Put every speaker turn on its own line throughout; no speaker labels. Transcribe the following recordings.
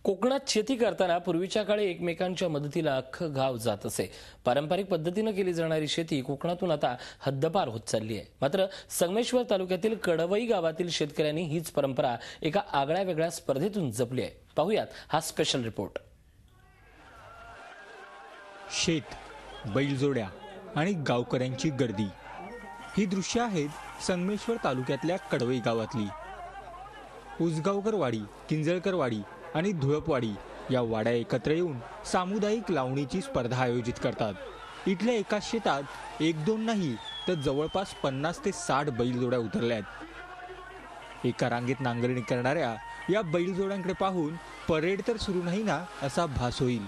कोकणात शेती करताना पूर्वीच्या काळी एकमेकांच्या मदतीला अख्खं गाव जात असे। पारंपरिक पद्धतीने केली जाणारी शेती कोकणातून आता हद्दपार होत चालली आहे। मात्र संगमेश्वर तालुक्यातील कडवई गावातील शेतकऱ्यांनी हीच परंपरा एका आगळ्या वेगळ्या स्पर्धेतून जपली आहे। पाहूयात हा स्पेशल रिपोर्ट।
शेत, बैलजोड्या आणि गावकऱ्यांची गर्दी ही दृश्य आहेत संगमेश्वर तालुक्यातल्या कडवई गावातली। उसगावकरवाडी, किंजळकरवाडी आणि धुळपवाडी या वाड्या एकत्र येऊन सामुदायिक लावणीची स्पर्धा आयोजित करतात। इथल्या एका शेतात एक दोन नाही तर जवळपास 50 ते 60 बैलजोड्या उतरल्यात। एका रांगेत नांगरणी करणाऱ्या या बैलजोड्यांकडे पाहून परेड तर सुरू नाही ना असा भास होईल।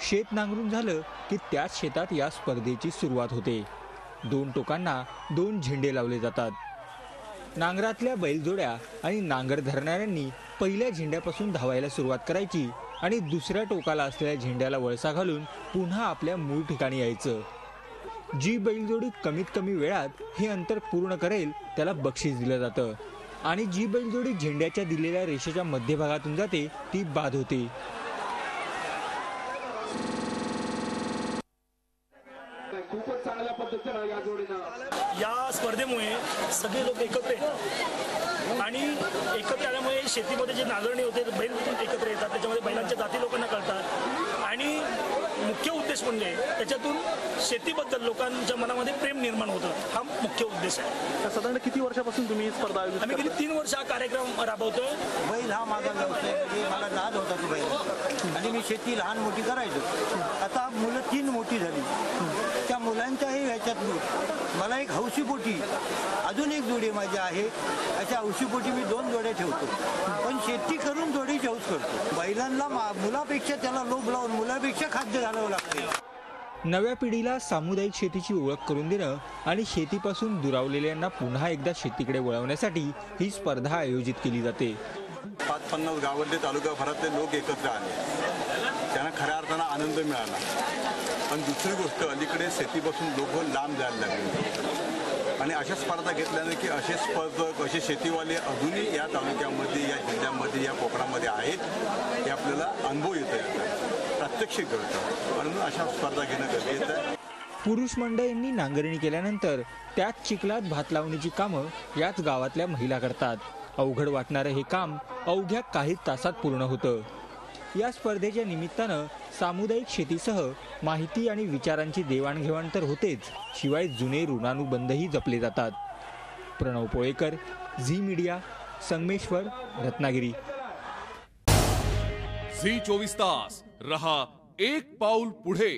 शेत नांगरून झालं की त्याच शेतात या स्पर्धेची सुरुवात होते। दोन टोकांना 2 झेंडे लावले जातात। नांगरातल्या बैलजोड्या आणि नांगर धरणाऱ्यांनी पहिल्या झेंड्यापासून धावायला सुरुवात करायची आणि दुसऱ्या टोकाला असलेल्या झेंड्याला वळसा घालून पुन्हा आपल्या मूळ ठिकाणी यायचं। जी बैलजोडी कमीत कमी वेळात हे अंतर पूर्ण करेल त्याला बक्षीस दिलं जातं आणि जी बैलजोडी झेंड्याच्या दिलेल्या रेषेच्या मध्यभागातून जाते ती बाद होते।
खूपच चांगल्या पद्धतीने या जोडीनं
या स्पर्धेमुळे सगळे लोक एकत्र येतात आणि एकत्र आल्यामुळे शेतीमध्ये जी नांगरणी होते बैल एकत्र येतात, त्याच्यामध्ये बैलांच्या जाती लोकांना कळतात आणि मुख्य उद्देश म्हणजे त्याच्यातून शेतीबद्दल लोकांच्या मनामध्ये प्रेम निर्माण होतं। हा मुख्य उद्देश आहे।
साधारण किती वर्षापासून तुम्ही ही स्पर्धा आयोजित
आम्ही गेली 3 वर्ष हा कार्यक्रम राबवतोय।
बैल हा माझा व्यवसाय, म्हणजे मला नाद होता तो बैल आणि मी शेती लहान मोठी करायचो। आता मुलं 3 मोठी झाली, त्या मुलांच्याही ह्याच्यात मला एक हौशीपोटी अजून एक जोडी माझी आहे। अशा हौशीपोटी मी 2 जोड्या ठेवतो, पण शेती करून जोडीची हौस करतो। बैलांना मुलापेक्षा त्याला लोभ लावून मुलापेक्षा खाद्य घालावं लागते।
नव्या पिढीला सामुदायिक शेतीची ओळख करून देणं आणि शेतीपासून दुरावलेल्यांना पुन्हा एकदा शेतीकडे वळवण्यासाठी ही स्पर्धा आयोजित केली जाते।
50 गावातले तालुकाभरातले लोक एकत्र आले, त्यांना खऱ्या अर्थानं आनंद मिळाला। पण दुसरी गोष्ट, अलीकडे शेतीपासून लोक लांब जायला लागले आणि अशा स्पर्धा घेतल्याने की असे स्पर्धक, असे शेतीवाले अजूनही या तालुक्यामध्ये, या जिल्ह्यामध्ये, या कोकणामध्ये आहेत हे आपल्याला अनुभव येतो, प्रत्यक्षिक कळतं। म्हणून अशा स्पर्धा घेणं गरजेचं आहे।
पुरुष मंडळींनी नांगरणी केल्यानंतर त्याच चिखलात भात लावणीची कामं याच गावातल्या महिला करतात। अवघड वाटणारं हे काम अवघ्या काही तासात पूर्ण होतं। या स्पर्धेच्या निमित्तानं सामुदायिक शेतीसह माहिती आणि विचारांची देवाणघेवाण तर होतेच, शिवाय जुने ऋणानुबंधही जपले जातात। प्रणव पोळेकर, झी मीडिया, संगमेश्वर, रत्नागिरी।
झी 24 तास रहा एक पाऊल पुढे।